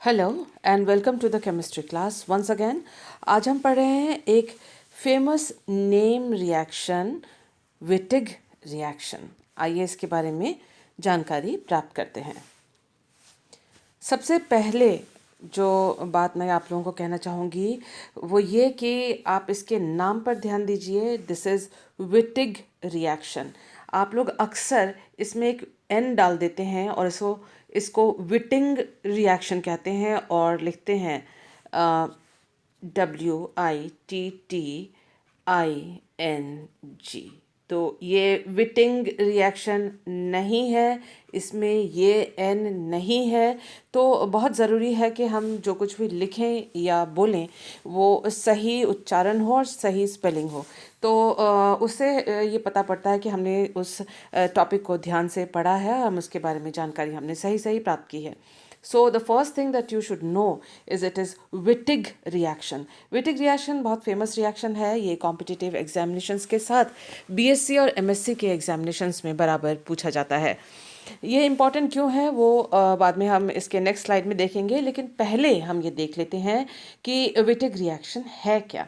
Hello and welcome to the chemistry class once again. आज हम पढ़ रहे हैं एक famous name reaction, Wittig reaction. आइए इसके बारे में जानकारी प्राप्त करते हैं। सबसे पहले जो बात मैं आप लोगों को कहना चाहूँगी वो ये कि आप इसके नाम पर ध्यान दीजिए। This is Wittig reaction. आप लोग अक्सर इसमें एक एन डाल देते हैं और इसको इसको विटिंग रिएक्शन कहते हैं और लिखते हैं WITTING। तो ये विटिंग रिएक्शन नहीं है, इसमें ये एन नहीं है। तो बहुत ज़रूरी है कि हम जो कुछ भी लिखें या बोलें वो सही उच्चारण हो और सही स्पेलिंग हो। तो उससे ये पता पड़ता है कि हमने उस टॉपिक को ध्यान से पढ़ा है, हम उसके बारे में जानकारी हमने सही सही प्राप्त की है। So the first thing that you should know is it is Wittig reaction. Wittig reaction बहुत फेमस रिएक्शन है। ये कॉम्पिटिटिव एग्जामिनेशंस के साथ बीएससी और एमएससी के एग्जामिनेशंस में बराबर पूछा जाता है। ये इम्पॉर्टेंट क्यों है वो बाद में हम इसके नेक्स्ट स्लाइड में देखेंगे, लेकिन पहले हम ये देख लेते हैं कि विटिग रिएक्शन है क्या।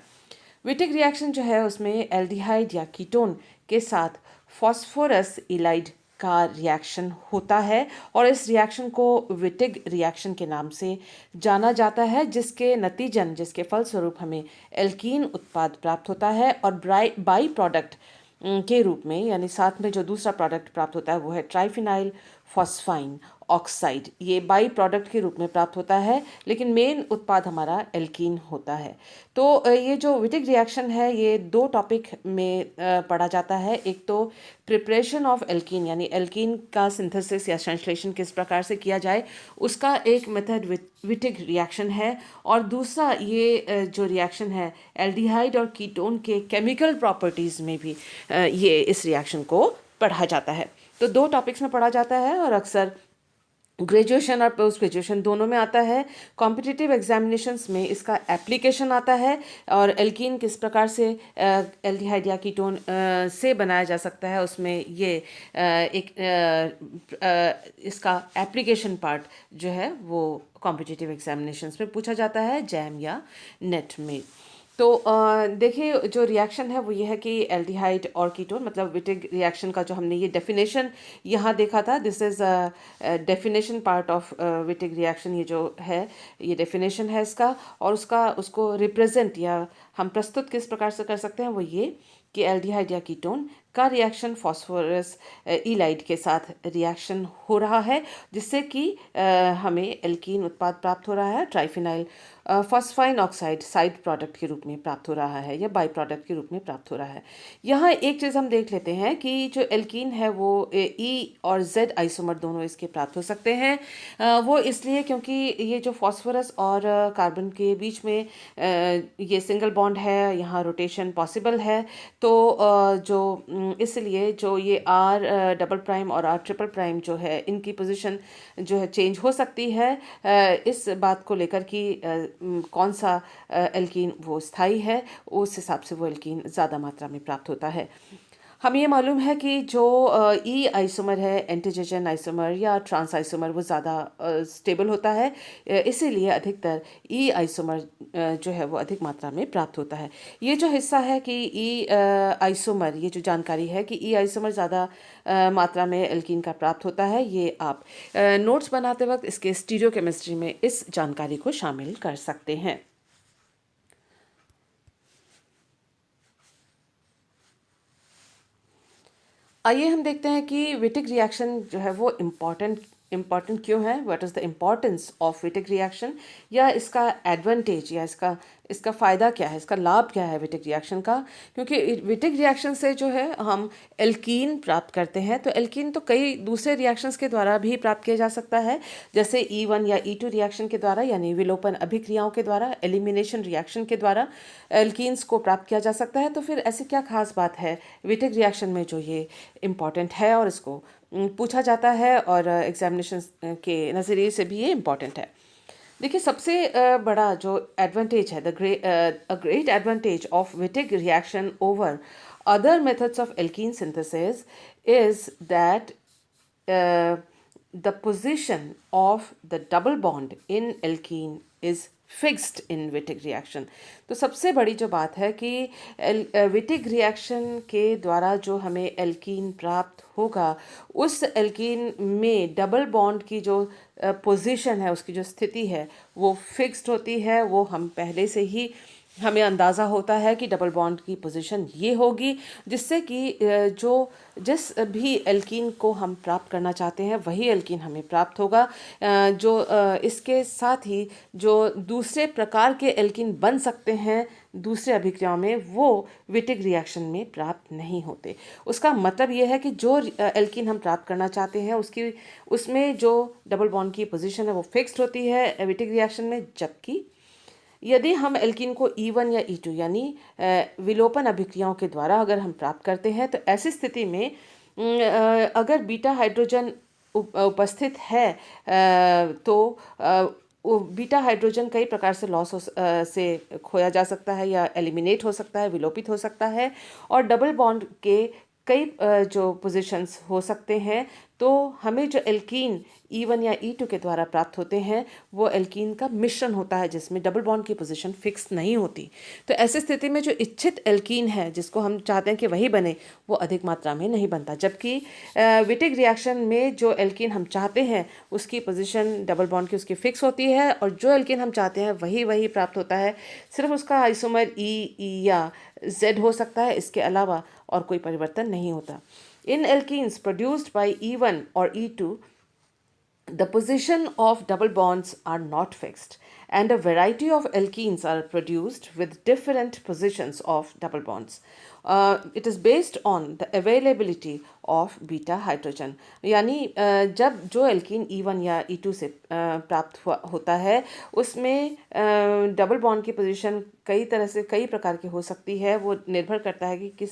विटिग रिएक्शन जो है उसमें एल्डिहाइड या कीटोन के साथ फॉस्फोरस इलाइड का रिएक्शन होता है और इस रिएक्शन को विटिग रिएक्शन के नाम से जाना जाता है, जिसके फलस्वरूप हमें एल्कीन उत्पाद प्राप्त होता है और बाई प्रोडक्ट के रूप में, यानी साथ में जो दूसरा प्रोडक्ट प्राप्त होता है वो है ट्राइफिनाइल फॉस्फाइन ऑक्साइड। ये बाई प्रोडक्ट के रूप में प्राप्त होता है, लेकिन मेन उत्पाद हमारा एल्कीन होता है। तो ये जो विटिग रिएक्शन है ये दो टॉपिक में पढ़ा जाता है। एक तो प्रिपरेशन ऑफ एल्कीन, यानी एल्कीन का सिंथेसिस या संश्लेषण किस प्रकार से किया जाए, उसका एक मेथड विटिग रिएक्शन है। और दूसरा ये जो रिएक्शन है एल्डिहाइड और कीटोन के केमिकल प्रॉपर्टीज़ में भी ये इस रिएक्शन को पढ़ा जाता है। तो दो टॉपिक्स में पढ़ा जाता है और अक्सर ग्रेजुएशन और पोस्ट ग्रेजुएशन दोनों में आता है। कॉम्पिटिटिव एग्जामिनेशंस में इसका एप्लीकेशन आता है और एल्कीन किस प्रकार से एल्डिहाइड या कीटोन से बनाया जा सकता है, उसमें ये इसका एप्लीकेशन पार्ट जो है वो कॉम्पिटिटिव एग्जामिनेशंस में पूछा जाता है, जैम या नेट में। तो देखिए जो रिएक्शन है वो ये है कि एल्डिहाइड और कीटोन, मतलब विटिग रिएक्शन का जो हमने ये डेफिनेशन यहाँ देखा था, this is definition part of Wittig reaction. ये जो है ये डेफिनेशन है इसका, और उसको रिप्रेजेंट या हम प्रस्तुत किस प्रकार से कर सकते हैं वो ये कि एल्डिहाइड या कीटोन का रिएक्शन फॉस्फोरस इलाइड के साथ रिएक्शन हो रहा है, जिससे कि हमें एल्कीन उत्पाद प्राप्त हो रहा है, triphenyl phosphine oxide side product के रूप में प्राप्त हो रहा है या बाई प्रोडक्ट के रूप में प्राप्त हो रहा है। यहाँ एक चीज़ हम देख लेते हैं कि जो एल्कीन है वो ई और जेड आइसोमर दोनों इसके प्राप्त हो सकते हैं। वो इसलिए क्योंकि ये जो फॉस्फोरस और कार्बन के बीच में ये सिंगल बॉन्ड है, यहाँ रोटेशन पॉसिबल है। तो इसलिए जो ये आर डबल प्राइम और आर ट्रिपल प्राइम जो है इनकी पोजीशन जो है चेंज हो सकती है इस बात को लेकर कि कौन सा एल्कीन वो स्थाई है, उस हिसाब से वो एल्कीन ज़्यादा मात्रा में प्राप्त होता है। हमें ये मालूम है कि जो ई आइसोमर है, एंटीजन आइसोमर या ट्रांस आइसोमर, वो ज़्यादा स्टेबल होता है, इसीलिए अधिकतर ई आइसोमर जो है वो अधिक मात्रा में प्राप्त होता है। ये जो हिस्सा है कि ई आइसोमर, ये जो जानकारी है कि ई आइसोमर ज़्यादा मात्रा में एल्कीन का प्राप्त होता है, ये आप नोट्स बनाते वक्त इसके स्टीरियोकेमिस्ट्री में इस जानकारी को शामिल कर सकते हैं। आइए हम देखते हैं कि विटिग रिएक्शन जो है वो इम्पॉर्टेंट क्यों है। What is the importance of Wittig reaction, या इसका एडवांटेज या इसका फ़ायदा क्या है, इसका लाभ क्या है विटिग रिएक्शन का। क्योंकि विटिग रिएक्शन से जो है हम एल्कीन प्राप्त करते हैं, तो एल्कीन तो कई दूसरे रिएक्शंस के द्वारा भी प्राप्त किया जा सकता है, जैसे E1 या E2 रिएक्शन के द्वारा, यानी विलोपन अभिक्रियाओं के द्वारा, एलिमिनेशन रिएक्शन के द्वारा एल्कीन्स को प्राप्त किया जा सकता है। तो फिर ऐसी क्या खास बात है विटिग रिएक्शन में जो ये इम्पॉर्टेंट है और इसको पूछा जाता है और एग्जामिनेशन के नज़रिए से भी ये इम्पॉर्टेंट है। देखिए सबसे बड़ा जो एडवांटेज है, great advantage of Wittig reaction over other methods of alkene synthesis is that the position of the double bond in alkene is fixed in Wittig reaction. तो सबसे बड़ी जो बात है कि विटिग रिएक्शन के द्वारा जो हमें एल्कीन प्राप्त होगा, उस एल्कीन में डबल बॉन्ड की जो पोजीशन है, उसकी जो स्थिति है वो फिक्स्ड होती है। वो हम पहले से ही हमें अंदाज़ा होता है कि डबल बॉन्ड की पोजीशन ये होगी, जिससे कि जिस भी एल्कीन को हम प्राप्त करना चाहते हैं वही एल्कीन हमें प्राप्त होगा। इसके साथ ही जो दूसरे प्रकार के एल्कीन बन सकते हैं दूसरे अभिक्रियाओं में, वो विटिग रिएक्शन में प्राप्त नहीं होते। उसका मतलब ये है कि जो एल्कीन हम प्राप्त करना चाहते हैं उसमें जो डबल बॉन्ड की पोजीशन है वो फिक्स्ड होती है विटिग रिएक्शन में, जबकि यदि हम एल्कीन को E1 या E2 यानी विलोपन अभिक्रियाओं के द्वारा अगर हम प्राप्त करते हैं, तो ऐसी स्थिति में अगर बीटा हाइड्रोजन उपस्थित है तो वो बीटा हाइड्रोजन कई प्रकार से से खोया जा सकता है या एलिमिनेट हो सकता है, विलोपित हो सकता है, और डबल बॉन्ड के कई जो पोजीशंस हो सकते हैं। तो हमें जो एल्कीन E1 या E2 के द्वारा प्राप्त होते हैं वो एल्कीन का मिश्रण होता है जिसमें डबल बॉन्ड की पोजीशन फिक्स नहीं होती। तो ऐसी स्थिति में जो इच्छित एल्कीन है जिसको हम चाहते हैं कि वही बने, वो अधिक मात्रा में नहीं बनता, जबकि विटिग रिएक्शन में जो एल्कीन हम चाहते हैं उसकी पोजीशन डबल बॉन्ड की उसकी फिक्स होती है, और जो एल्कीन हम चाहते हैं वही प्राप्त होता है। सिर्फ उसका आइसोमर E या Z हो सकता है, इसके अलावा और कोई परिवर्तन नहीं होता। In alkenes produced by E1 or E2, the position of double bonds are not fixed, and a variety of alkenes are produced with different positions of double bonds. It is based on the availability of beta hydrogen. यानी जब जो alkene E1 या E2 से प्राप्त होता है उसमें double bond की पोजीशन कई तरह से कई प्रकार की हो सकती है। वो निर्भर करता है कि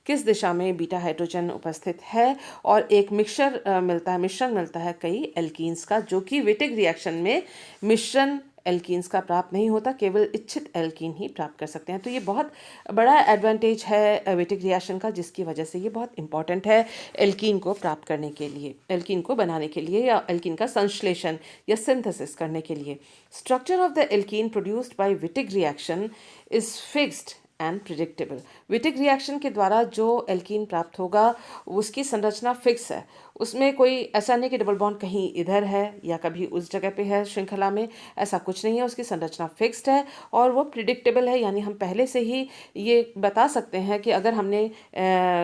किस दिशा में बीटा हाइड्रोजन उपस्थित है, और एक मिश्रण मिलता है कई एल्कीन्स का, जो कि विटिग रिएक्शन में मिश्रण एल्कीन्स का प्राप्त नहीं होता, केवल इच्छित एल्कीन ही प्राप्त कर सकते हैं। तो ये बहुत बड़ा एडवांटेज है विटिग रिएक्शन का, जिसकी वजह से ये बहुत इंपॉर्टेंट है एल्कीन को प्राप्त करने के लिए, एल्कीन को बनाने के लिए, या एल्कीन का संश्लेषण या सिंथेसिस करने के लिए। Structure of the alkene produced by Wittig reaction is fixed and predictable. Wittig reaction के द्वारा जो एल्कीन प्राप्त होगा उसकी संरचना फिक्स है, उसमें कोई ऐसा नहीं कि डबल बॉन्ड कहीं इधर है या कभी उस जगह पे है श्रृंखला में, ऐसा कुछ नहीं है। उसकी संरचना फिक्स्ड है और वो प्रिडिक्टेबल है, यानी हम पहले से ही ये बता सकते हैं कि अगर हमने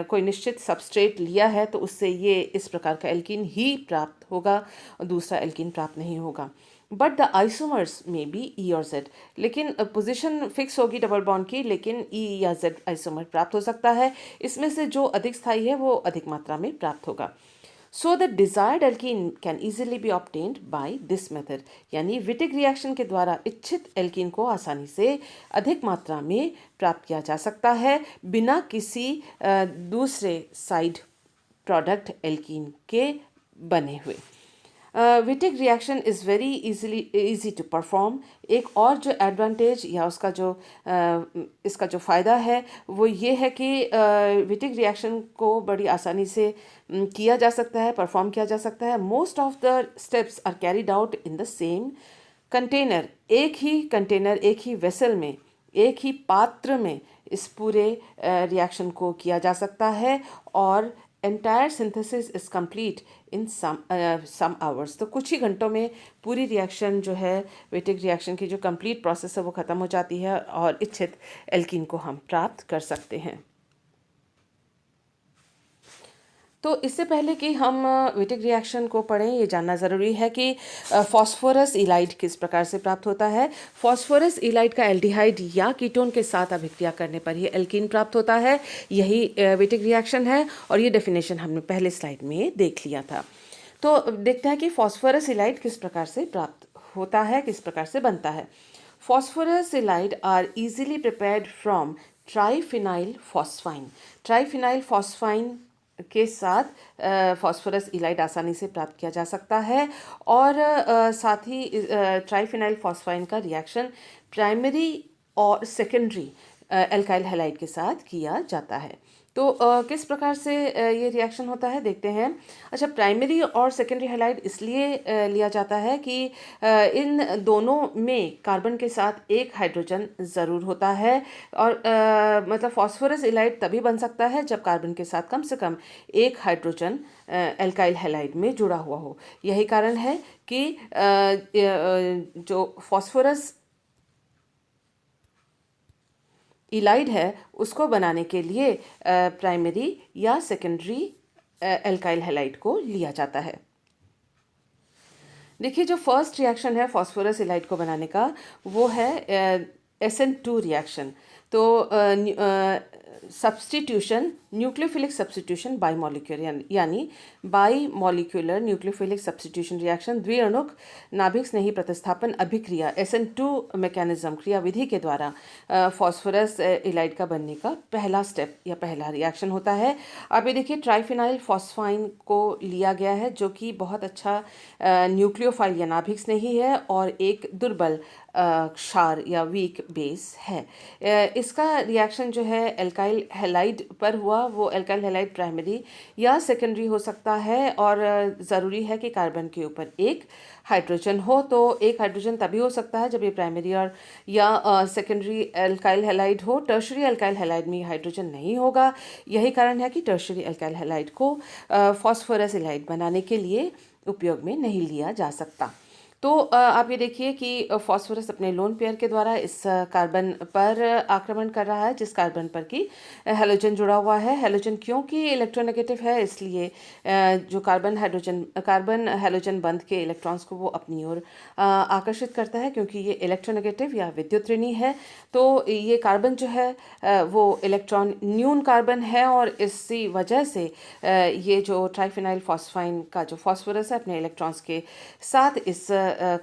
कोई निश्चित सबस्ट्रेट लिया है तो उससे ये इस प्रकार का एल्कीन ही प्राप्त होगा, दूसरा एल्कीन प्राप्त नहीं होगा। बट द आइसोमर्स में बी E और Z, लेकिन पोजीशन फिक्स होगी डबल बॉन्ड की, लेकिन E या Z आइसोमर प्राप्त हो सकता है। इसमें से जो अधिक स्थायी है वो अधिक मात्रा में प्राप्त होगा। So the desired alkene can easily B obtained by this method, यानी विटिग रिएक्शन के द्वारा इच्छित एल्कीन को आसानी से अधिक मात्रा में प्राप्त किया जा सकता है बिना किसी दूसरे साइड प्रोडक्ट एल्कीन के बने हुए। Wittig reaction is very easy to perform. एक और जो एडवांटेज या इसका जो फ़ायदा है वो ये है कि विटिग रिएक्शन को बड़ी आसानी से किया जा सकता है, परफॉर्म किया जा सकता है। Most of the steps are carried out in the same container. एक ही कंटेनर, एक ही वेसल में, एक ही पात्र में इस पूरे रिएक्शन को किया जा सकता है, और entire synthesis is complete in some hours. तो कुछ ही घंटों में पूरी रिएक्शन जो है, विटिग रिएक्शन की जो कंप्लीट प्रोसेस है वो ख़त्म हो जाती है और इच्छित एल्कीन को हम प्राप्त कर सकते हैं। तो इससे पहले कि हम विटिग रिएक्शन को पढ़ें, ये जानना ज़रूरी है कि फॉस्फोरस इलाइड किस प्रकार से प्राप्त होता है। फॉस्फोरस इलाइड का एल्डिहाइड या कीटोन के साथ अभिक्रिया करने पर ही एल्कीन प्राप्त होता है। यही विटिग रिएक्शन है, और ये डेफिनेशन हमने पहले स्लाइड में देख लिया था। तो देखते हैं कि फॉस्फोरस इलाइड किस प्रकार से प्राप्त होता है, किस प्रकार से बनता है। Phosphorus ylide are easily prepared from triphenyl phosphine. Triphenyl phosphine के साथ फॉस्फोरस इलाइड आसानी से प्राप्त किया जा सकता है, और साथ ही ट्राइफिनाइल फॉस्फाइन का रिएक्शन प्राइमरी और सेकेंडरी एल्काइल हैलाइड के साथ किया जाता है। तो किस प्रकार से ये रिएक्शन होता है देखते हैं। अच्छा, प्राइमरी और सेकेंडरी हैलाइड इसलिए लिया जाता है कि इन दोनों में कार्बन के साथ एक हाइड्रोजन ज़रूर होता है, और मतलब फॉस्फोरस इलाइड तभी बन सकता है जब कार्बन के साथ कम से कम एक हाइड्रोजन एल्काइल हैलाइड में जुड़ा हुआ हो। यही कारण है कि जो फॉस्फोरस इलाइड है उसको बनाने के लिए प्राइमरी या सेकेंडरी एल्काइल हैलाइड को लिया जाता है। देखिए, जो फर्स्ट रिएक्शन है फॉस्फोरस इलाइड को बनाने का, वो है SN2 रिएक्शन। तो substitution, nucleophilic substitution bimolecular, यानी bimolecular nucleophilic substitution reaction, द्विअणुक नाभिक स्नेही प्रतिस्थापन अभिक्रिया SN2 मैकेनिज्म क्रियाविधि के द्वारा फॉस्फोरस इलाइड का बनने का पहला स्टेप या पहला रिएक्शन होता है। अब ये देखिए, ट्राइफिनाइल फॉस्फाइन को लिया गया है जो कि बहुत अच्छा न्यूक्लियोफाइल या नाभिक स्नेही है और एक दुर्बल क्षार या वीक बेस है। इसका रिएक्शन जो है एल्काइल हैलाइड पर हुआ, वो एल्काइल हैलाइड प्राइमरी या सेकेंडरी हो सकता है, और ज़रूरी है कि कार्बन के ऊपर एक हाइड्रोजन हो। तो एक हाइड्रोजन तभी हो सकता है जब ये प्राइमरी और या सेकेंडरी एल्काइल हैलाइड हो। टर्शरी एल्काइल हैलाइड में हाइड्रोजन नहीं होगा। यही कारण है कि टर्शरी एल्काइल हैलाइड को फॉस्फोरस इलाइड बनाने के लिए उपयोग में नहीं लिया जा सकता। तो आप ये देखिए कि फॉस्फोरस अपने लोन पेयर के द्वारा इस कार्बन पर आक्रमण कर रहा है जिस कार्बन पर कि हैलोजन जुड़ा हुआ है। हैलोजन क्योंकि इलेक्ट्रोनेगेटिव है, इसलिए जो कार्बन हैलोजन बंध के इलेक्ट्रॉन्स को वो अपनी ओर आकर्षित करता है, क्योंकि ये इलेक्ट्रोनेगेटिव या विद्युत ऋणी है। तो ये कार्बन जो है वो इलेक्ट्रॉन न्यून कार्बन है, और इसी वजह से ये जो ट्राइफिनाइल फॉस्फाइन का जो फॉस्फोरस है अपने इलेक्ट्रॉन्स के साथ इस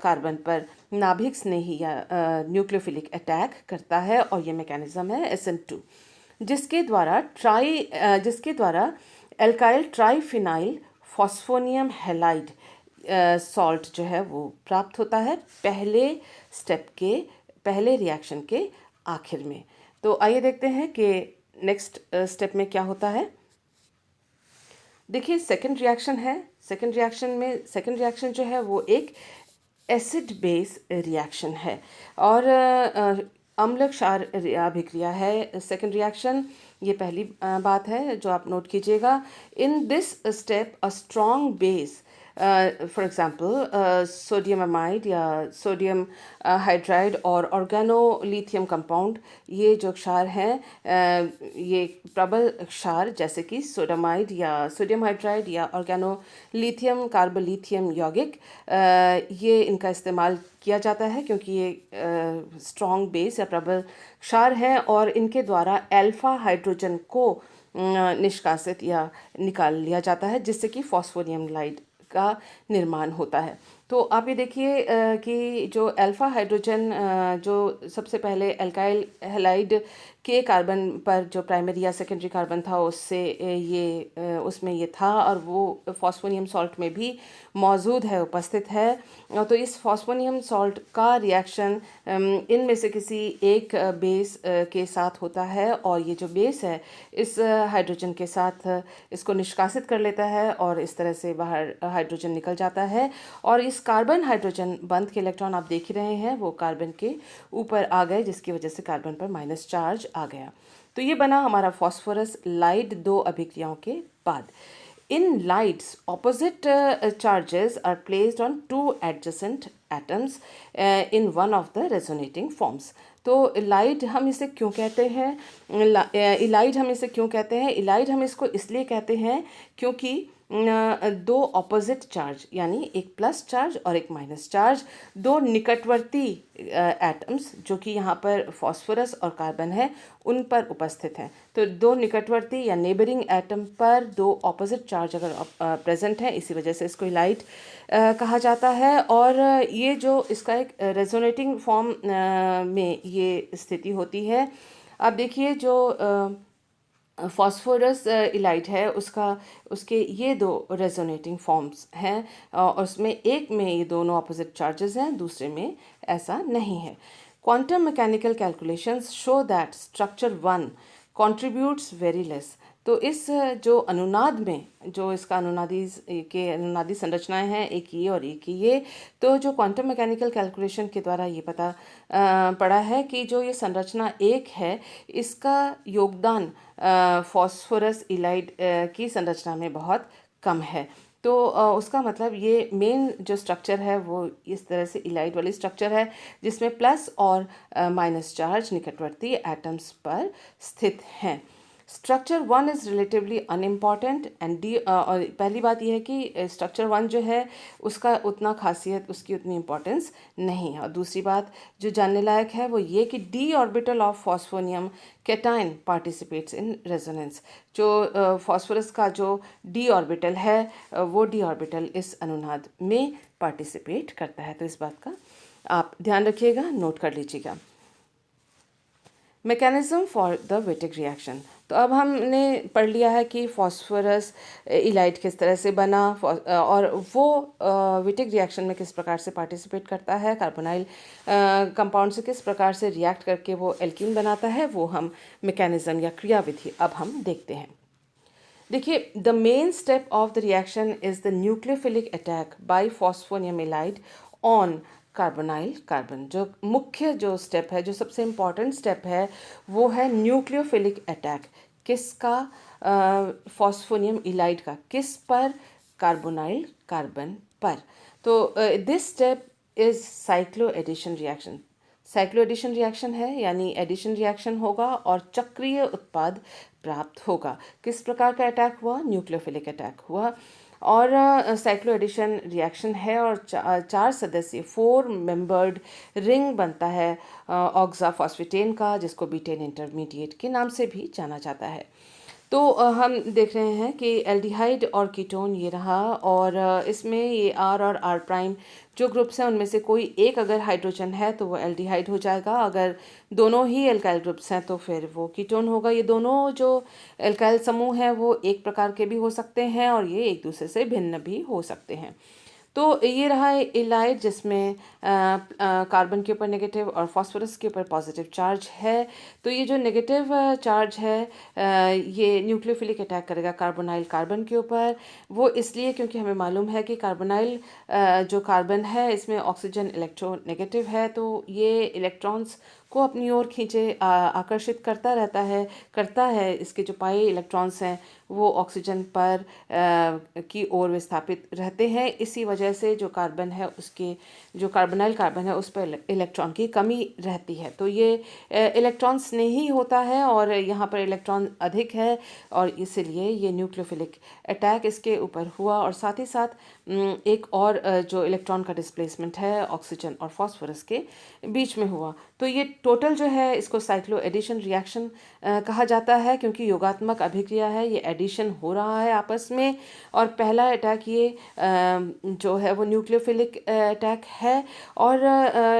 कार्बन पर नाभिक स्नेही या न्यूक्लियोफिलिक अटैक करता है, और ये मैकेनिज्म है SN2, जिसके द्वारा alkyl triphenyl phosphonium halide salt जो है वो प्राप्त होता है पहले रिएक्शन के आखिर में। तो आइए देखते हैं कि नेक्स्ट स्टेप में क्या होता है। देखिए, सेकंड रिएक्शन जो है वो एक एसिड बेस रिएक्शन है, और अम्ल क्षार अभिक्रिया है सेकंड रिएक्शन। ये पहली बात है जो आप नोट कीजिएगा। In this step a strong base, for example sodium amide या सोडियम हाइड्राइड और ऑर्गेनोलिथियम कंपाउंड, ये जो क्षार हैं ये प्रबल क्षार जैसे कि सोडामाइड या सोडियम हाइड्राइड या ऑर्गेनोलिथियम कार्बोलिथियम यौगिक, ये इनका इस्तेमाल किया जाता है क्योंकि ये स्ट्रॉन्ग बेस या प्रबल क्षार हैं, और इनके द्वारा अल्फा हाइड्रोजन को निष्कासित या निकाल लिया जाता है, जिससे कि फॉस्फोनियम लाइड का निर्माण होता है। तो आप ये देखिए कि जो अल्फा हाइड्रोजन जो सबसे पहले एल्काइल हैलाइड के कार्बन पर जो प्राइमरी या सेकेंडरी कार्बन था उससे उसमें ये था, और वो फॉस्फोनियम सॉल्ट में भी मौजूद है, उपस्थित है। तो इस फॉस्फोनियम सॉल्ट का रिएक्शन इनमें से किसी एक बेस के साथ होता है, और ये जो बेस है इस हाइड्रोजन के साथ इसको निष्कासित कर लेता है, और इस तरह से बाहर हाइड्रोजन निकल जाता है। और इस कार्बन हाइड्रोजन बंध के इलेक्ट्रॉन आप देख रहे हैं वो कार्बन के ऊपर आ गए, जिसकी वजह से कार्बन पर माइनस चार्ज आ गया। तो ये बना हमारा फॉस्फोरस लाइड 2 अभिक्रियाओं के बाद। In lights, opposite charges are placed on two adjacent atoms in one of the resonating forms. तो इलाइड हम इसे क्यों कहते हैं? इलाइड हम इसे क्यों कहते हैं? इलाइड हम इसको इसलिए कहते हैं क्योंकि दो ऑपोजिट चार्ज, यानी एक प्लस चार्ज और एक माइनस चार्ज, दो निकटवर्ती एटम्स जो कि यहाँ पर फॉस्फोरस और कार्बन है उन पर उपस्थित हैं। तो दो निकटवर्ती या नेबरिंग एटम पर दो ऑपोजिट चार्ज अगर प्रेजेंट हैं, इसी वजह से इसको इलाइड कहा जाता है। और ये जो इसका एक रेजोनेटिंग फॉर्म में ये स्थिति होती है। अब देखिए जो फॉस्फोरस इलाइड है उसके ये दो रेजोनेटिंग फॉर्म्स हैं, और उसमें एक में ये दोनों ऑपोजिट चार्जेस हैं, दूसरे में ऐसा नहीं है। Quantum mechanical calculations show that structure 1 contributes very less तो इस जो अनुनाद में जो इसका अनुनादी संरचनाएं हैं, एक ये और एक ये, तो जो क्वांटम मैकेनिकल कैलकुलेशन के द्वारा ये पता पड़ा है कि जो ये संरचना एक है, इसका योगदान फॉस्फोरस इलाइड की संरचना में बहुत कम है। तो उसका मतलब ये मेन जो स्ट्रक्चर है वो इस तरह से इलाइड वाली स्ट्रक्चर है, जिसमें प्लस और माइनस चार्ज निकटवर्ती एटम्स पर स्थित हैं। Structure one is relatively unimportant and D, और पहली बात यह है कि स्ट्रक्चर वन जो है उसका उतना खासियत, उसकी उतनी इम्पोर्टेंस नहीं है। और दूसरी बात जो जानने लायक है वो ये कि D orbital of phosphonium cation participates in resonance. जो फॉस्फोरस का जो डी ऑर्बिटल है वो डी ऑर्बिटल इस अनुनाद में पार्टिसिपेट करता है। तो इस बात का आप ध्यान रखिएगा, नोट कर लीजिएगा। Mechanism for the Wittig reaction. तो अब हमने पढ़ लिया है कि फॉस्फोरस इलाइड किस तरह से बना और वो विटिक रिएक्शन में किस प्रकार से पार्टिसिपेट करता है, कार्बोनाइल कंपाउंड से किस प्रकार से रिएक्ट करके वो एल्कीन बनाता है, वो हम मैकेनिज्म या क्रियाविधि अब हम देखते हैं। देखिए, the main step of the reaction is the nucleophilic attack by phosphonium ylide on carbonyl carbon. जो मुख्य जो स्टेप है, जो सबसे इम्पॉर्टेंट स्टेप है, वो है न्यूक्लियोफिलिक अटैक। किसका? फॉस्फोनियम इलाइड का। किस पर? कार्बोनाइल कार्बन पर। तो this step is cycloaddition reaction. Cycloaddition reaction है, यानी एडिशन रिएक्शन होगा और चक्रीय उत्पाद प्राप्त होगा। किस प्रकार का अटैक हुआ? न्यूक्लियोफिलिक अटैक हुआ। और साइक्लो एडिशन रिएक्शन है और चार सदस्यीय 4 मेंबर्ड रिंग बनता है ऑक्साफॉस्फेटेन का, जिसको बीटेन इंटरमीडिएट के नाम से भी जाना जाता है। तो हम देख रहे हैं कि एल्डिहाइड और कीटोन ये रहा, और इसमें ये आर और आर प्राइम जो ग्रुप्स हैं उनमें से कोई एक अगर हाइड्रोजन है तो वो एल्डिहाइड हो जाएगा। अगर दोनों ही एल्काइल ग्रुप्स हैं तो फिर वो कीटोन होगा। ये दोनों जो एल्काइल समूह हैं वो एक प्रकार के भी हो सकते हैं और ये एक दूसरे से भिन्न भी हो सकते हैं। तो ये रहा इलाइड, जिसमें कार्बन के ऊपर नेगेटिव और फास्फोरस के ऊपर पॉजिटिव चार्ज है। तो ये जो नेगेटिव चार्ज है ये न्यूक्लियोफिलिक अटैक करेगा कार्बोनाइल कार्बन के ऊपर। वो इसलिए क्योंकि हमें मालूम है कि कार्बोनाइल जो कार्बन है इसमें ऑक्सीजन इलेक्ट्रोनेगेटिव है, तो ये इलेक्ट्रॉन्स को अपनी ओर खींचे आकर्षित करता है। इसके जो पाए इलेक्ट्रॉन्स हैं वो ऑक्सीजन पर की ओर विस्थापित रहते हैं। इसी वजह से जो कार्बन है उसके जो कार्बोनाइल कार्बन है उस पर इलेक्ट्रॉन की कमी रहती है। तो ये इलेक्ट्रॉन स्नेही होता है और यहाँ पर इलेक्ट्रॉन अधिक है और इसलिए ये न्यूक्लियोफिलिक अटैक इसके ऊपर हुआ। और साथ ही साथ एक और जो इलेक्ट्रॉन का डिस्प्लेसमेंट है ऑक्सीजन और फास्फोरस के बीच में हुआ। तो ये टोटल जो है इसको साइक्लो एडिशन रिएक्शन कहा जाता है, क्योंकि योगात्मक अभिक्रिया है, ये एडिशन हो रहा है आपस में। और पहला अटैक ये जो है वो न्यूक्लियोफिलिक अटैक है। और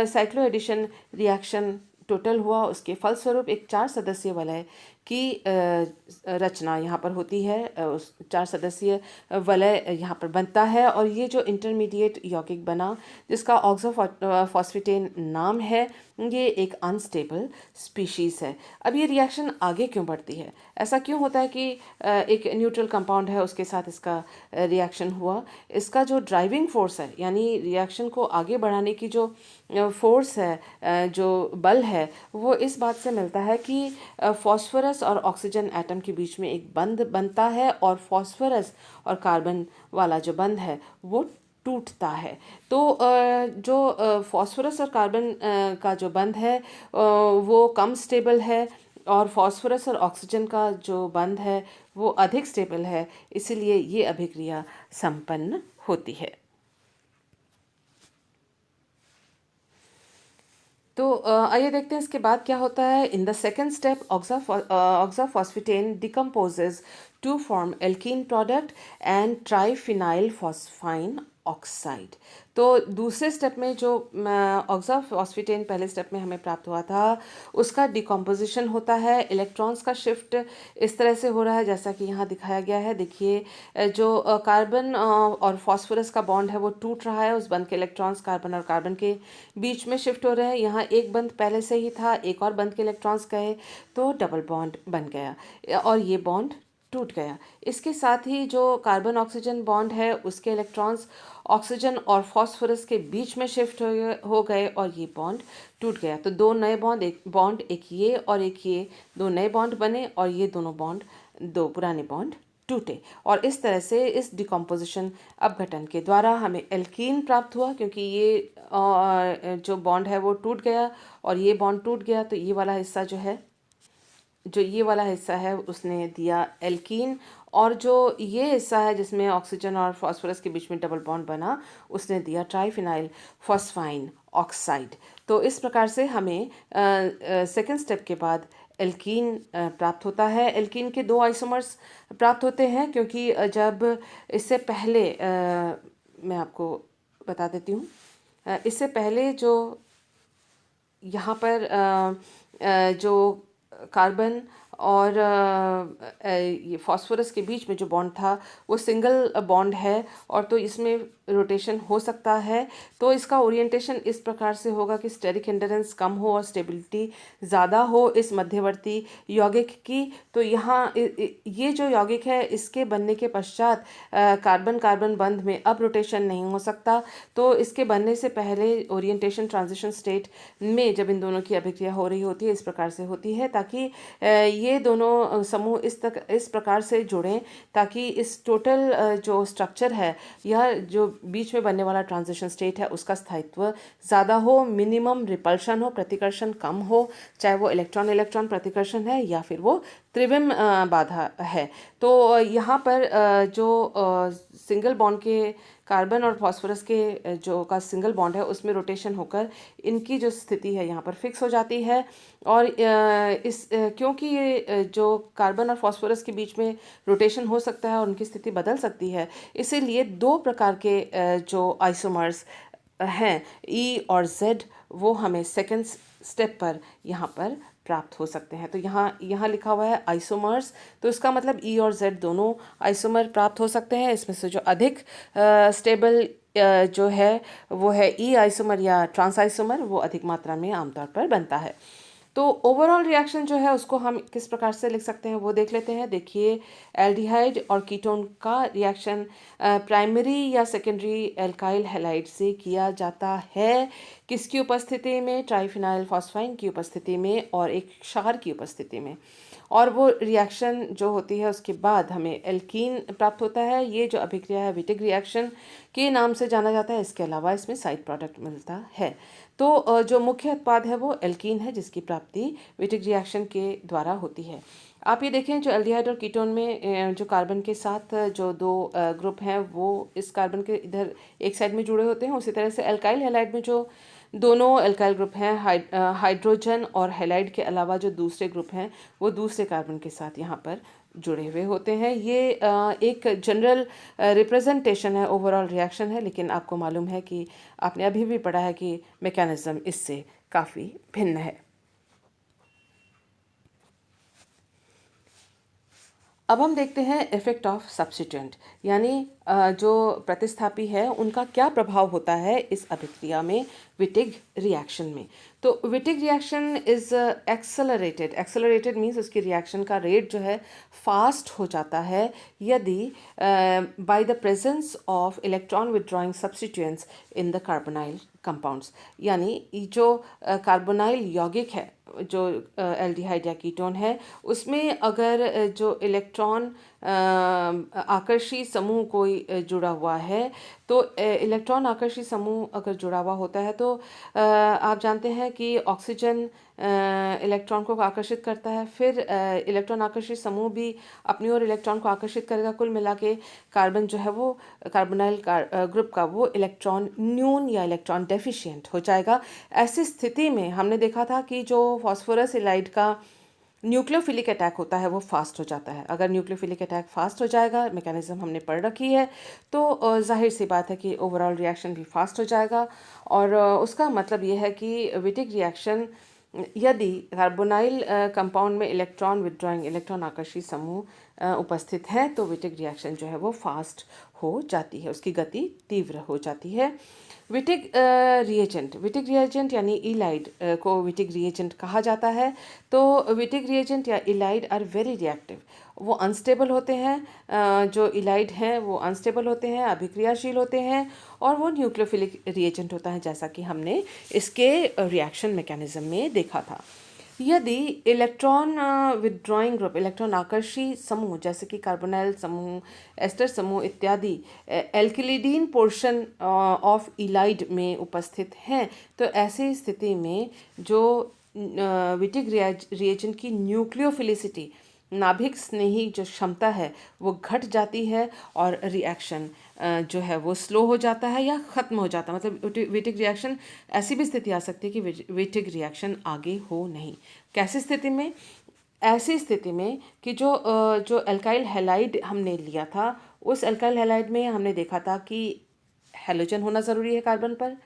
साइक्लो एडिशन रिएक्शन टोटल हुआ, उसके फलस्वरूप एक 4 सदस्यीय वलय की रचना यहाँ पर होती है। उस 4 सदस्यीय वलय यहाँ पर बनता है और ये जो इंटरमीडिएट यौगिक बना जिसका ऑक्सोफॉस्फेटेन नाम है, ये एक अनस्टेबल स्पीशीज़ है। अब ये रिएक्शन आगे क्यों बढ़ती है? ऐसा क्यों होता है कि एक न्यूट्रल कंपाउंड है उसके साथ इसका रिएक्शन हुआ? इसका जो ड्राइविंग फोर्स है, यानी रिएक्शन को आगे बढ़ाने की जो फोर्स है, जो बल है, वो इस बात से मिलता है कि फॉस्फोरस और ऑक्सीजन एटम के बीच में एक बंध बनता है और फॉस्फोरस और कार्बन वाला जो बंध है वो टूटता है। तो जो फॉस्फोरस और कार्बन का जो बंध है वो कम स्टेबल है और फॉस्फोरस और ऑक्सीजन का जो बंध है वो अधिक स्टेबल है, इसीलिए ये अभिक्रिया संपन्न होती है। तो आइए देखते हैं इसके बाद क्या होता है। In the second step oxaphosphetane decomposes to form alkene product and triphenyl phosphine oxide. तो दूसरे स्टेप में जो ऑक्साफॉस्फेटेन पहले स्टेप में हमें प्राप्त हुआ था उसका डिकम्पोजिशन होता है। इलेक्ट्रॉन्स का शिफ्ट इस तरह से हो रहा है जैसा कि यहाँ दिखाया गया है। देखिए जो कार्बन और फॉस्फोरस का बॉन्ड है वो टूट रहा है, उस बंध के इलेक्ट्रॉन्स कार्बन और कार्बन के बीच में शिफ्ट हो रहे हैं। यहाँ एक बंध पहले से ही था, एक और बंध के इलेक्ट्रॉन्स गए तो डबल बॉन्ड बन गया और ये बॉन्ड टूट गया। इसके साथ ही जो कार्बन ऑक्सीजन बॉन्ड है उसके इलेक्ट्रॉन्स ऑक्सीजन और फॉस्फोरस के बीच में शिफ्ट हो गए और ये बॉन्ड टूट गया। तो दो नए बॉन्ड एक ये और एक ये, दो नए बॉन्ड बने और ये दोनों बॉन्ड, दो पुराने बॉन्ड टूटे। और इस तरह से इस डिकम्पोजिशन अपघटन के द्वारा हमें एल्कीन प्राप्त हुआ, क्योंकि ये जो बॉन्ड है वो टूट गया और ये बॉन्ड टूट गया, तो ये वाला हिस्सा जो ये वाला हिस्सा है उसने दिया एल्कीन, और जो ये हिस्सा है जिसमें ऑक्सीजन और फास्फोरस के बीच में डबल बॉन्ड बना उसने दिया ट्राइफिनाइल फॉस्फाइन ऑक्साइड। तो इस प्रकार से हमें सेकेंड स्टेप के बाद एल्कीन प्राप्त होता है। एल्कीन के दो आइसोमर्स प्राप्त होते हैं, क्योंकि जब इससे पहले मैं आपको बता देती हूँ, इससे पहले जो यहाँ पर जो कार्बन और ये फास्फोरस के बीच में जो बॉन्ड था वो सिंगल बॉन्ड है, और तो इसमें रोटेशन हो सकता है। तो इसका ओरिएंटेशन इस प्रकार से होगा कि स्टेरिक हिंडरेंस कम हो और स्टेबिलिटी ज़्यादा हो इस मध्यवर्ती यौगिक की। तो यहाँ ये जो यौगिक है इसके बनने के पश्चात कार्बन कार्बन बंध में अब रोटेशन नहीं हो सकता। तो इसके बनने से पहले ओरिएंटेशन ट्रांजिशन स्टेट में जब इन दोनों की अभिक्रिया हो रही होती है इस प्रकार से होती है, ताकि ये दोनों समूह इस प्रकार से जुड़ें ताकि इस टोटल जो स्ट्रक्चर है या जो बीच में बनने वाला ट्रांजिशन स्टेट है उसका स्थायित्व ज़्यादा हो, मिनिमम रिपल्शन हो, प्रतिकर्षण कम हो, चाहे वो इलेक्ट्रॉन इलेक्ट्रॉन प्रतिकर्षण है या फिर वो त्रिविम बाधा है। तो यहाँ पर जो सिंगल बॉन्ड के कार्बन और फास्फोरस के जो का सिंगल बॉन्ड है उसमें रोटेशन होकर इनकी जो स्थिति है यहाँ पर फिक्स हो जाती है। और क्योंकि ये जो कार्बन और फास्फोरस के बीच में रोटेशन हो सकता है और उनकी स्थिति बदल सकती है, इसीलिए दो प्रकार के जो आइसोमर्स हैं ई और जेड, वो हमें सेकेंड स्टेप पर यहाँ पर प्राप्त हो सकते हैं। तो यहाँ लिखा हुआ है आइसोमर्स, तो इसका मतलब ई और जेड दोनों आइसोमर प्राप्त हो सकते हैं। इसमें से जो अधिक स्टेबल जो है वो है ई आइसोमर या ट्रांस आइसोमर, वो अधिक मात्रा में आमतौर पर बनता है। तो ओवरऑल रिएक्शन जो है उसको हम किस प्रकार से लिख सकते हैं वो देख लेते हैं। देखिए, एल्डिहाइड और कीटोन का रिएक्शन प्राइमरी या सेकेंडरी एल्काइल हैलाइड से किया जाता है। किसकी उपस्थिति में? ट्राइफिनाइल फॉस्फाइन की उपस्थिति में और एक क्षार की उपस्थिति में। और वो रिएक्शन जो होती है उसके बाद हमें एल्कीन प्राप्त होता है। ये जो अभिक्रिया है विटिग रिएक्शन के नाम से जाना जाता है। इसके अलावा इसमें साइड प्रोडक्ट मिलता है। तो जो मुख्य उत्पाद है वो एल्कीन है, जिसकी प्राप्ति विटिग रिएक्शन के द्वारा होती है। आप ये देखें, जो एल्डिहाइड और कीटोन में जो कार्बन के साथ जो दो ग्रुप हैं वो इस कार्बन के इधर एक साइड में जुड़े होते हैं। उसी तरह से एल्काइल हैलाइड में जो दोनों एल्काइल ग्रुप हैं हाइड्रोजन और हैलाइड के अलावा जो दूसरे ग्रुप हैं वो दूसरे कार्बन के साथ यहाँ पर जुड़े हुए होते हैं। ये एक जनरल रिप्रेजेंटेशन है, ओवरऑल रिएक्शन है, लेकिन आपको मालूम है कि आपने अभी भी पढ़ा है कि मैकेनिज्म इससे काफ़ी भिन्न है। अब हम देखते हैं इफेक्ट ऑफ सब्स्टिट्यूएंट, यानी जो प्रतिस्थापी है उनका क्या प्रभाव होता है इस अभिक्रिया में विटिग रिएक्शन में। तो Wittig reaction is accelerated means उसकी रिएक्शन का रेट जो है फास्ट हो जाता है यदि by the presence of electron withdrawing substituents in the carbonyl compounds. यानी जो कार्बोनाइल यौगिक है, जो एल्डिहाइड या कीटोन है, उसमें अगर जो इलेक्ट्रॉन आकर्षी समूह कोई जुड़ा हुआ है, तो इलेक्ट्रॉन आकर्षी समूह अगर जुड़ा हुआ होता है तो आप जानते हैं कि ऑक्सीजन इलेक्ट्रॉन को आकर्षित करता है, फिर इलेक्ट्रॉन आकर्षित समूह भी अपनी ओर इलेक्ट्रॉन को आकर्षित करेगा। कुल मिला के कार्बन जो है वो कार्बोनाइल ग्रुप का वो इलेक्ट्रॉन न्यून या इलेक्ट्रॉन डेफिशिएंट हो जाएगा। ऐसी स्थिति में हमने देखा था कि जो फॉस्फोरस इलाइड का न्यूक्लियोफिलिक अटैक होता है वो फास्ट हो जाता है। अगर न्यूक्लियोफिलिक अटैक फास्ट हो जाएगा, मैकेनिज्म हमने पढ़ रखी है, तो जाहिर सी बात है कि ओवरऑल रिएक्शन भी फास्ट हो जाएगा। और उसका मतलब ये है कि विटिग रिएक्शन यदि कार्बोनाइल कंपाउंड में इलेक्ट्रॉन विथड्रॉइंग इलेक्ट्रॉन आकर्षी समूह उपस्थित हैं तो विटिक रिएक्शन जो है वो फास्ट हो जाती है, उसकी गति तीव्र हो जाती है। विटिक रिएजेंट यानी इलाइड को विटिक रिएजेंट कहा जाता है। तो विटिक रिएजेंट या इलाइड आर वेरी रिएक्टिव, वो अनस्टेबल होते हैं। जो इलाइड हैं वो अनस्टेबल होते हैं, अभिक्रियाशील होते हैं, और वो न्यूक्लियोफिलिक रिएजेंट होता है, जैसा कि हमने इसके रिएक्शन मैकेनिज्म में देखा था। यदि electron withdrawing group, electron Aakarshi समूह जैसे कि कार्बोनाइल समूह, एस्टर समूह इत्यादि एल्किलिडीन पोर्शन ऑफ इलाइड में उपस्थित हैं, तो ऐसी स्थिति में जो विटिक रिएजेंट की न्यूक्लियोफिलिसिटी, नाभिक स्नेही जो क्षमता है वो घट जाती है, और रिएक्शन जो है वो स्लो हो जाता है या ख़त्म हो जाता है। मतलब विटिक रिएक्शन, ऐसी भी स्थिति आ सकती है कि विटिक रिएक्शन आगे हो नहीं। कैसी स्थिति में? ऐसी स्थिति में कि जो एल्काइल हैलाइड हमने लिया था, उस एल्काइल हैलाइड में हमने देखा था कि हैलोजन होना ज़रूरी है कार्बन पर,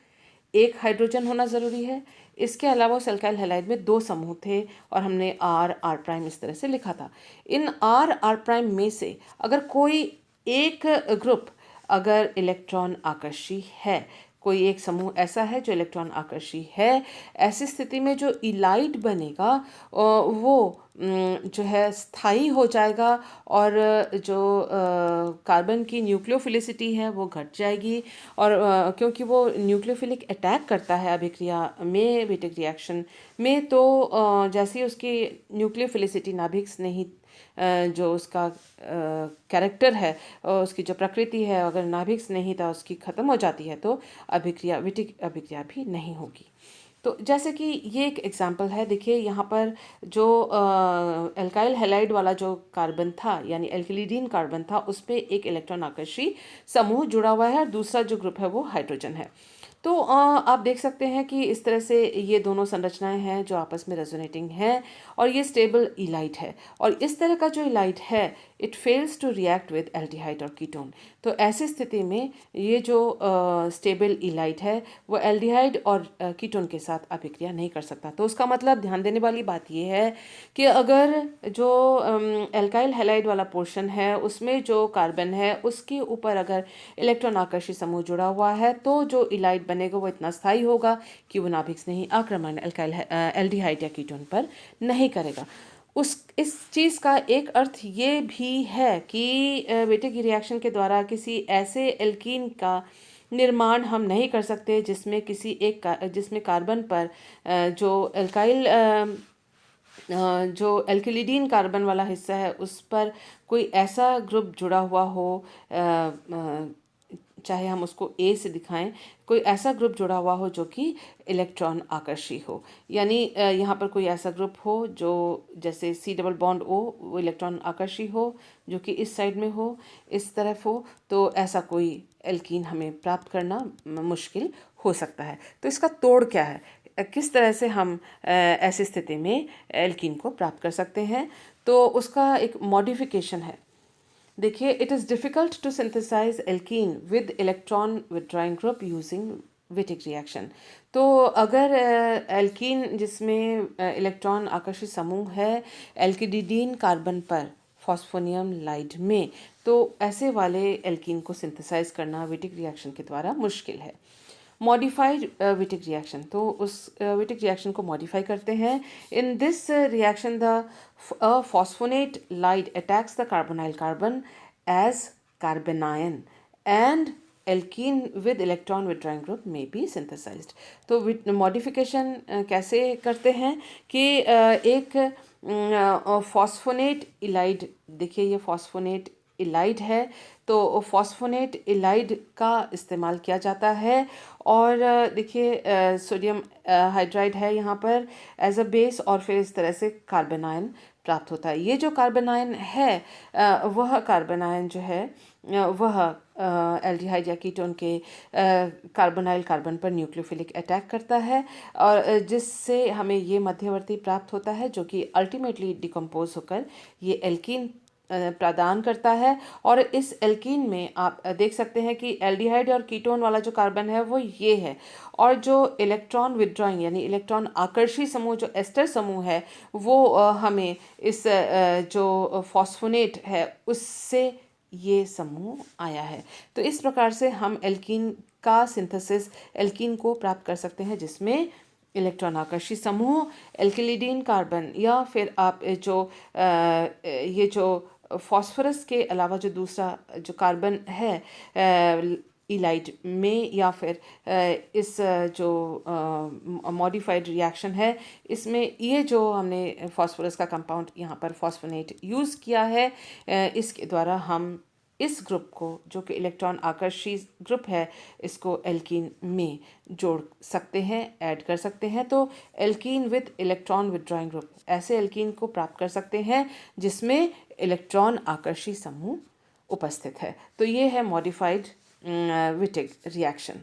एक हाइड्रोजन होना ज़रूरी है। इसके अलावा उस एल्काइल हैलाइड में 2 समूह थे, और हमने R प्राइम इस तरह से लिखा था। इन R प्राइम में से अगर कोई एक ग्रुप अगर इलेक्ट्रॉन आकर्षी है, कोई एक समूह ऐसा है जो इलेक्ट्रॉन आकर्षी है, ऐसी स्थिति में जो इलाइड बनेगा वो जो है स्थायी हो जाएगा, और जो कार्बन की न्यूक्लियोफिलिसिटी है वो घट जाएगी। और क्योंकि वो न्यूक्लियोफिलिक अटैक करता है अभिक्रिया में, विटिक रिएक्शन में, तो जैसे ही उसकी न्यूक्लियोफिलिसिटी, नाभिक स्नेही जो उसका कैरेक्टर है, उसकी जो प्रकृति है, अगर नाभिक स्नेहिता उसकी ख़त्म हो जाती है तो विटिक अभिक्रिया भी नहीं होगी। तो जैसे कि ये एक एग्जांपल है, देखिए यहाँ पर जो एल्काइल हैलाइड वाला जो कार्बन था, यानी एल्किलिडीन कार्बन था, उस पर एक इलेक्ट्रॉन आकर्षी समूह जुड़ा हुआ है, और दूसरा जो ग्रुप है वो हाइड्रोजन है। तो आप देख सकते हैं कि इस तरह से ये दोनों संरचनाएं हैं जो आपस में रेजोनेटिंग हैं, और ये स्टेबल इलाइड है। और इस तरह का जो इलाइड है, it fails to react with aldehyde और कीटोन। तो ऐसी स्थिति में ये जो स्टेबल इलाइड है वो एल्डिहाइड और कीटोन के साथ अभिक्रिया नहीं कर सकता। तो उसका मतलब ध्यान देने वाली बात ये है कि अगर जो एल्काइल हैलाइड वाला पोर्शन है उसमें जो कार्बन है उसके ऊपर अगर इलेक्ट्रॉन आकर्षी समूह जुड़ा हुआ है, तो जो इलाइड बनेगा वो इतना स्थायी होगा कि वो नाभिक स्नेही आक्रमण एल्डिहाइड या कीटोन पर नहीं करेगा। इस चीज़ का एक अर्थ ये भी है कि विटिक रिएक्शन के द्वारा किसी ऐसे एल्कीन का निर्माण हम नहीं कर सकते जिसमें कार्बन पर जो एल्किलिडीन कार्बन वाला हिस्सा है उस पर कोई ऐसा ग्रुप जुड़ा हुआ हो, चाहे हम उसको ए से दिखाएं, कोई ऐसा ग्रुप जुड़ा हुआ हो जो कि इलेक्ट्रॉन आकर्षी हो। यानी यहाँ पर कोई ऐसा ग्रुप हो जो जैसे C+O वो इलेक्ट्रॉन आकर्षी हो, जो कि इस साइड में हो, इस तरफ हो, तो ऐसा कोई एल्कीन हमें प्राप्त करना मुश्किल हो सकता है। तो इसका तोड़ क्या है, किस तरह से हम ऐसी स्थिति में एल्कीन को प्राप्त कर सकते हैं? तो उसका एक मॉडिफिकेशन है। देखिए, it is difficult to synthesise alkene with electron withdrawing group using Wittig reaction. तो अगर एल्कीन जिसमें इलेक्ट्रॉन आकर्षित समूह है एल्किडिडीन कार्बन पर फॉस्फोनियम लाइड में, तो ऐसे वाले एल्कीन को सिंथेसाइज करना विटिक रिएक्शन के द्वारा मुश्किल है। मॉडिफाइड विटिक रिएक्शन, तो उस विटिक रिएक्शन को मॉडिफाई करते हैं। In this reaction the phosphonate ylide attacks the carbonyl carbon as carbanion and alkene with electron withdrawing group में बी सिंथेसाइज्ड। तो मॉडिफिकेशन कैसे करते हैं कि एक फॉस्फोनेट इलाइड, देखिए ये फॉस्फोनेट इलाइड है, तो फॉस्फोनेट इलाइड का इस्तेमाल किया जाता है। और देखिए सोडियम हाइड्राइड है यहाँ पर एज अ बेस, और फिर इस तरह से कार्बन प्राप्त होता है। ये जो कार्बन है वह कार्बन जो है वह एल्डिहाइड या कीटोन के कार्बोनाइल कार्बन पर न्यूक्लियोफिलिक अटैक करता है, और जिससे हमें ये मध्यवर्ती प्राप्त होता है जो कि अल्टीमेटली डिकम्पोज होकर ये एल्कीन प्रदान करता है। और इस एल्कीन में आप देख सकते हैं कि एल्डिहाइड और कीटोन वाला जो कार्बन है वो ये है, और जो इलेक्ट्रॉन विदड्रॉइंग यानी इलेक्ट्रॉन आकर्षी समूह जो एस्टर समूह है वो हमें इस जो फॉस्फोनेट है उससे ये समूह आया है। तो इस प्रकार से हम एल्कीन का सिंथेसिस, एल्कीन को प्राप्त कर सकते हैं जिसमें इलेक्ट्रॉन आकर्षी समूह, एल्किलिडीन कार्बन, या फिर आप ये जो फॉस्फोरस के अलावा जो दूसरा जो कार्बन है इलाइट में, या फिर इस जो मॉडिफाइड रिएक्शन है इसमें ये जो हमने फॉस्फोरस का कंपाउंड यहाँ पर फॉस्फोनेट यूज़ किया है, इसके द्वारा हम इस ग्रुप को जो कि इलेक्ट्रॉन आकर्षी ग्रुप है इसको एल्कीन में जोड़ सकते हैं, ऐड कर सकते हैं। तो alkene with electron withdrawing group, ऐसे एल्कीन को प्राप्त कर सकते हैं जिसमें इलेक्ट्रॉन आकर्षी समूह उपस्थित है। तो ये है मॉडिफाइड विटिग रिएक्शन।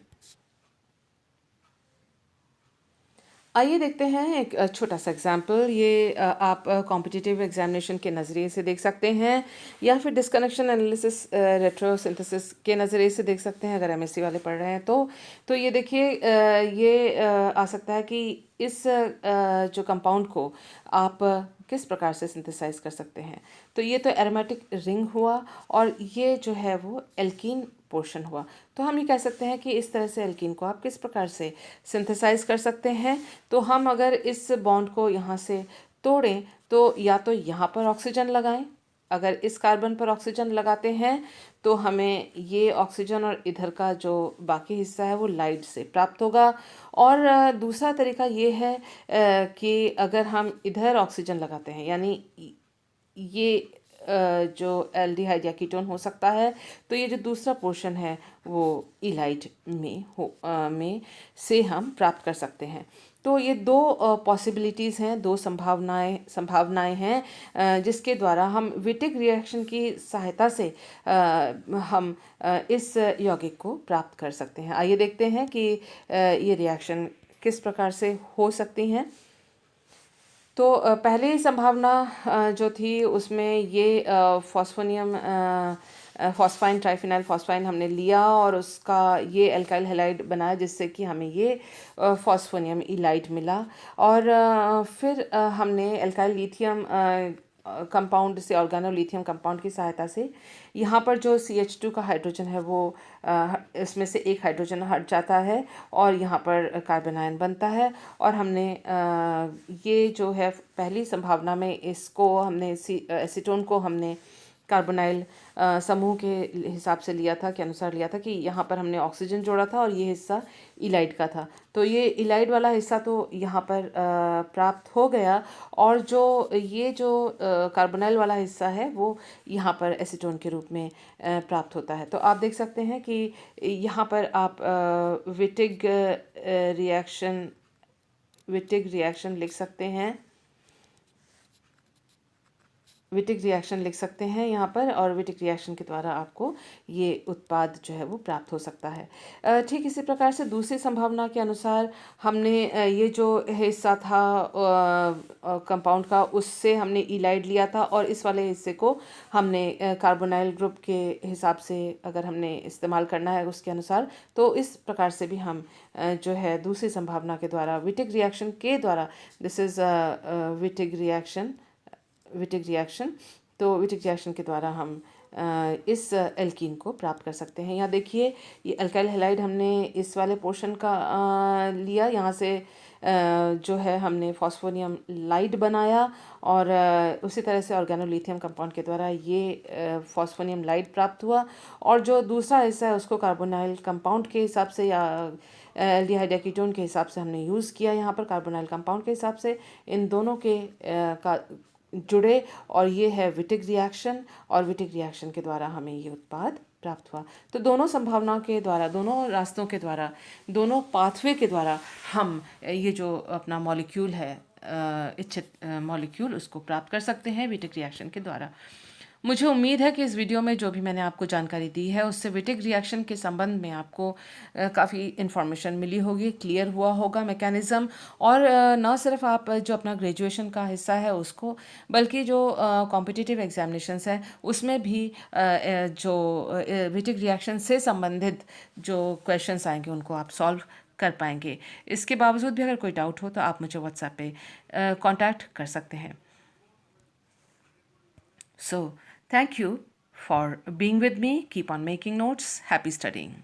आइए देखते हैं एक छोटा सा एग्जाम्पल। ये आप कॉम्पिटिटिव एग्जामिनेशन के नज़रिए से देख सकते हैं, या फिर डिस्कनेक्शन एनालिसिस रेट्रोसिंथेसिस के नज़रिए से देख सकते हैं अगर एमएससी वाले पढ़ रहे हैं तो ये देखिए ये आ सकता है कि इस जो कंपाउंड को आप किस प्रकार से सिंथेसाइज कर सकते हैं। तो ये तो एरोमेटिक रिंग हुआ, और ये जो है वो एल्कीन पोर्शन हुआ। तो हम ये कह सकते हैं कि इस तरह से एल्कीन को आप किस प्रकार से सिंथेसाइज कर सकते हैं। तो हम अगर इस बॉन्ड को यहाँ से तोड़ें तो या तो यहाँ पर ऑक्सीजन लगाएं, अगर इस कार्बन पर ऑक्सीजन लगाते हैं तो हमें ये ऑक्सीजन और इधर का जो बाकी हिस्सा है वो लाइट से प्राप्त होगा। और दूसरा तरीका ये है कि अगर हम इधर ऑक्सीजन लगाते हैं, यानी ये जो एल्डिहाइड या कीटोन हो सकता है, तो ये जो दूसरा पोर्शन है वो इलाइट में से हम प्राप्त कर सकते हैं। तो ये दो पॉसिबिलिटीज़ हैं, दो संभावनाएं हैं जिसके द्वारा हम विटिग रिएक्शन की सहायता से हम इस यौगिक को प्राप्त कर सकते हैं। आइए देखते हैं कि ये रिएक्शन किस प्रकार से हो सकती हैं। तो पहली संभावना जो थी उसमें ये फॉस्फोनियम फॉस्फाइन ट्राइफिनाइल फॉस्फाइन हमने लिया और उसका ये एल्काइल हैलाइड बनाया जिससे कि हमें ये फॉस्फोनियम इलाइट मिला। और फिर हमने एल्काइल लिथियम कंपाउंड से, ऑर्गेनोलिथियम कंपाउंड की सहायता से यहाँ पर जो CH2 का हाइड्रोजन है वो इसमें से एक हाइड्रोजन हट जाता है और यहाँ पर कार्बन आयन बनता है। और हमने ये जो है पहली संभावना में इसको हमने एसीटोन को हमने कार्बोनाइल समूह के हिसाब से लिया था, के अनुसार लिया था कि यहाँ पर हमने ऑक्सीजन जोड़ा था और ये हिस्सा इलाइड का था। तो ये इलाइड वाला हिस्सा तो यहाँ पर प्राप्त हो गया, और जो ये जो कार्बोनाइल वाला हिस्सा है वो यहाँ पर एसीटोन के रूप में प्राप्त होता है। तो आप देख सकते हैं कि यहाँ पर आप विटिग रिएक्शन लिख सकते हैं, विटिक रिएक्शन लिख सकते हैं यहाँ पर, और विटिक रिएक्शन के द्वारा आपको ये उत्पाद जो है वो प्राप्त हो सकता है। ठीक इसी प्रकार से दूसरी संभावना के अनुसार हमने ये जो हिस्सा था कंपाउंड का उससे हमने इलाइड लिया था, और इस वाले हिस्से को हमने कार्बोनाइल ग्रुप के हिसाब से अगर हमने इस्तेमाल करना है उसके अनुसार, तो इस प्रकार से भी हम जो है दूसरी संभावना के द्वारा विटिक रिएक्शन के द्वारा, दिस इज़ विटिक रिएक्शन तो विटिक रिएक्शन के द्वारा हम इस एल्कीन को प्राप्त कर सकते हैं। यहाँ देखिए ये अल्काइल हैलाइड हमने इस वाले पोर्शन का लिया, यहाँ से जो है हमने फॉस्फोनियम लाइट बनाया, और उसी तरह से ऑर्गेनोलिथियम कंपाउंड के द्वारा ये फॉस्फोनियम लाइट प्राप्त हुआ। और जो दूसरा हिस्सा है उसको कार्बोनाइल कंपाउंड के हिसाब से या एल्डिहाइड या कीटोन के हिसाब से हमने यूज़ किया, यहाँ पर कार्बोनाइल कंपाउंड के हिसाब से इन दोनों के का जुड़े, और ये है विटिक रिएक्शन, और विटिक रिएक्शन के द्वारा हमें ये उत्पाद प्राप्त हुआ। तो दोनों संभावनाओं के द्वारा, दोनों रास्तों के द्वारा, दोनों पाथवे के द्वारा हम ये जो अपना मॉलिक्यूल है इच्छित मॉलिक्यूल उसको प्राप्त कर सकते हैं विटिक रिएक्शन के द्वारा। मुझे उम्मीद है कि इस वीडियो में जो भी मैंने आपको जानकारी दी है उससे विटिक रिएक्शन के संबंध में आपको काफ़ी इन्फॉर्मेशन मिली होगी, क्लियर हुआ होगा मैकेनिज़्म। और न सिर्फ आप जो अपना ग्रेजुएशन का हिस्सा है उसको, बल्कि जो कॉम्पिटिटिव एग्जामिनेशंस हैं उसमें भी जो विटिक रिएक्शन से संबंधित जो क्वेश्चंस आएंगे उनको आप सॉल्व कर पाएंगे। इसके बावजूद भी अगर कोई डाउट हो तो आप मुझे व्हाट्सएप पे कांटेक्ट कर सकते हैं। So, thank you for being with me. Keep on making notes. Happy studying.